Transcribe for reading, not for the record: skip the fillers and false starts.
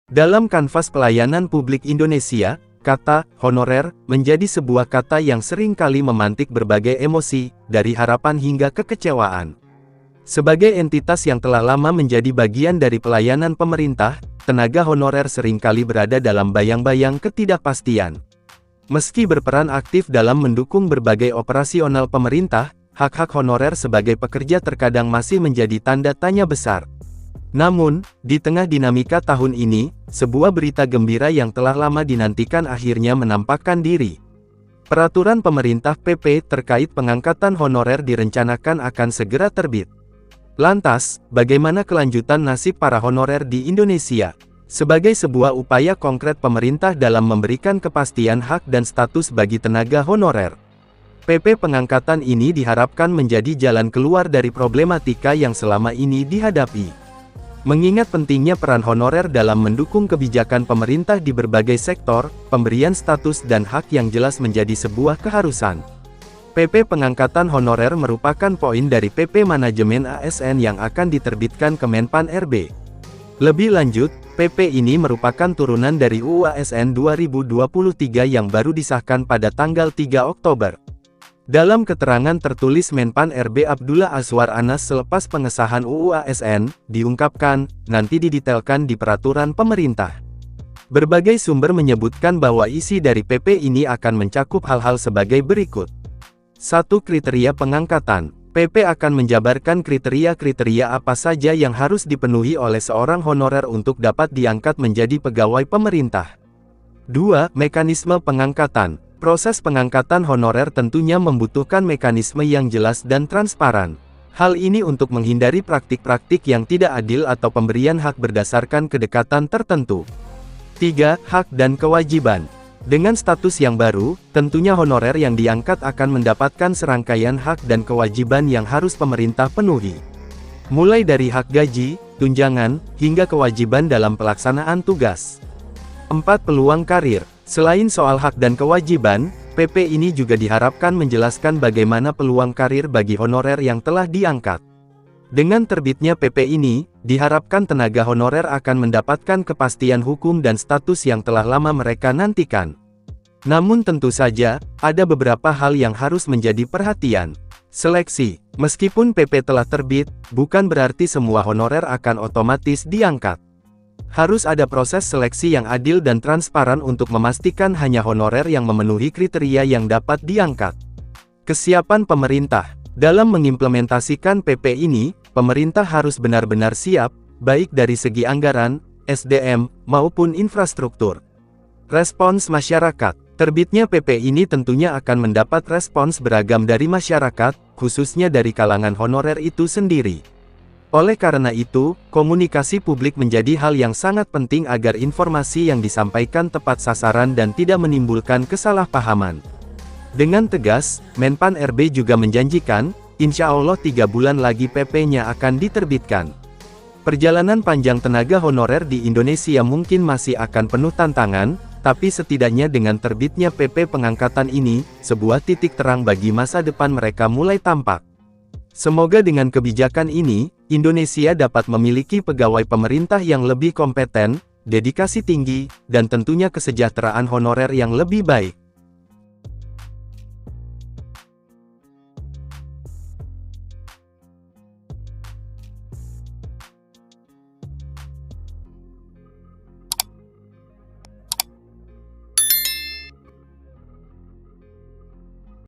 Dalam kanvas pelayanan publik Indonesia, kata "honorer" menjadi sebuah kata yang sering kali memantik berbagai emosi, dari harapan hingga kekecewaan. Sebagai entitas yang telah lama menjadi bagian dari pelayanan pemerintah, tenaga honorer seringkali berada dalam bayang-bayang ketidakpastian. Meski berperan aktif dalam mendukung berbagai operasional pemerintah, hak-hak honorer sebagai pekerja terkadang masih menjadi tanda tanya besar. Namun, di tengah dinamika tahun ini, sebuah berita gembira yang telah lama dinantikan akhirnya menampakkan diri. Peraturan pemerintah PP terkait pengangkatan honorer direncanakan akan segera terbit. Lantas, bagaimana kelanjutan nasib para honorer di Indonesia? Sebagai sebuah upaya konkret pemerintah dalam memberikan kepastian hak dan status bagi tenaga honorer, PP pengangkatan ini diharapkan menjadi jalan keluar dari problematika yang selama ini dihadapi. Mengingat pentingnya peran honorer dalam mendukung kebijakan pemerintah di berbagai sektor, pemberian status dan hak yang jelas menjadi sebuah keharusan. PP pengangkatan honorer merupakan poin dari PP Manajemen ASN yang akan diterbitkan Kemenpan RB. Lebih lanjut, PP ini merupakan turunan dari UU ASN 2023 yang baru disahkan pada tanggal 3 Oktober. Dalam keterangan tertulis Menpan RB Abdullah Azwar Anas selepas pengesahan UU ASN, diungkapkan, nanti didetailkan di peraturan pemerintah. Berbagai sumber menyebutkan bahwa isi dari PP ini akan mencakup hal-hal sebagai berikut. 1. Kriteria pengangkatan. PP akan menjabarkan kriteria-kriteria apa saja yang harus dipenuhi oleh seorang honorer untuk dapat diangkat menjadi pegawai pemerintah. 2. Mekanisme pengangkatan. Proses pengangkatan honorer tentunya membutuhkan mekanisme yang jelas dan transparan. Hal ini untuk menghindari praktik-praktik yang tidak adil atau pemberian hak berdasarkan kedekatan tertentu. 3. Hak dan kewajiban. Dengan status yang baru, tentunya honorer yang diangkat akan mendapatkan serangkaian hak dan kewajiban yang harus pemerintah penuhi. Mulai dari hak gaji, tunjangan, hingga kewajiban dalam pelaksanaan tugas. 4. Peluang karir. Selain soal hak dan kewajiban, PP ini juga diharapkan menjelaskan bagaimana peluang karir bagi honorer yang telah diangkat. Dengan terbitnya PP ini, diharapkan tenaga honorer akan mendapatkan kepastian hukum dan status yang telah lama mereka nantikan. Namun tentu saja, ada beberapa hal yang harus menjadi perhatian. Seleksi. Meskipun PP telah terbit, bukan berarti semua honorer akan otomatis diangkat. Harus ada proses seleksi yang adil dan transparan untuk memastikan hanya honorer yang memenuhi kriteria yang dapat diangkat. Kesiapan pemerintah. Dalam mengimplementasikan PP ini, pemerintah harus benar-benar siap, baik dari segi anggaran, SDM, maupun infrastruktur. Respons masyarakat. Terbitnya PP ini tentunya akan mendapat respons beragam dari masyarakat, khususnya dari kalangan honorer itu sendiri. Oleh karena itu, komunikasi publik menjadi hal yang sangat penting agar informasi yang disampaikan tepat sasaran dan tidak menimbulkan kesalahpahaman. Dengan tegas, Menpan RB juga menjanjikan, insya Allah 3 bulan lagi PP-nya akan diterbitkan. Perjalanan panjang tenaga honorer di Indonesia mungkin masih akan penuh tantangan, tapi setidaknya dengan terbitnya PP pengangkatan ini, sebuah titik terang bagi masa depan mereka mulai tampak. Semoga dengan kebijakan ini, Indonesia dapat memiliki pegawai pemerintah yang lebih kompeten, dedikasi tinggi, dan tentunya kesejahteraan honorer yang lebih baik.